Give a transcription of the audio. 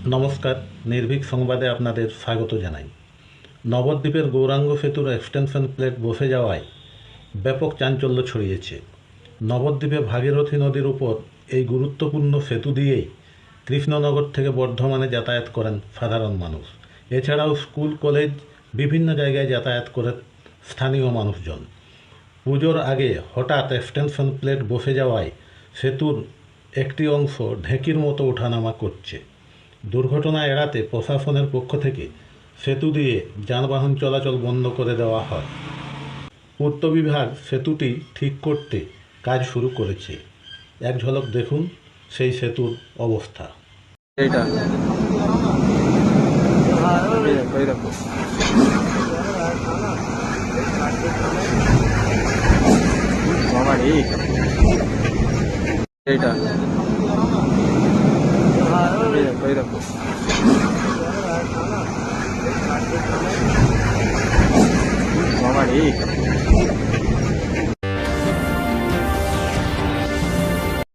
নমস্কার, নির্ভীক সংবাদে আপনাদের স্বাগত জানাই। নবদ্বীপের গৌরাঙ্গ সেতুর এক্সটেনশন প্লেট বসে যাওয়ায় ব্যাপক চাঞ্চল্য ছড়িয়েছে। নবদ্বীপে ভাগীরথী নদীর উপর এই গুরুত্বপূর্ণ সেতু দিয়েই কৃষ্ণনগর থেকে বর্ধমানে যাতায়াত করেন সাধারণ মানুষ। এছাড়াও স্কুল, কলেজ, বিভিন্ন জায়গায় যাতায়াত করে স্থানীয় মানুষজন। পুজোর আগে হঠাৎ এক্সটেনশন প্লেট বসে যাওয়ায় সেতুর একটি অংশ ঢেঁকির মতো ওঠানামা করছে। দুর্ঘটনা এড়াতে প্রশাসনের পক্ষ থেকে সেতু দিয়ে যানবাহন চলাচল বন্ধ করে দেওয়া হয়। পূর্ত বিভাগ সেতুটি ঠিক করতে কাজ শুরু করেছে। এক ঝলক দেখুন সেই সেতুর অবস্থা। এইটা এই দেখো বাবা রে, এইটা এই দেখো বাবা রে।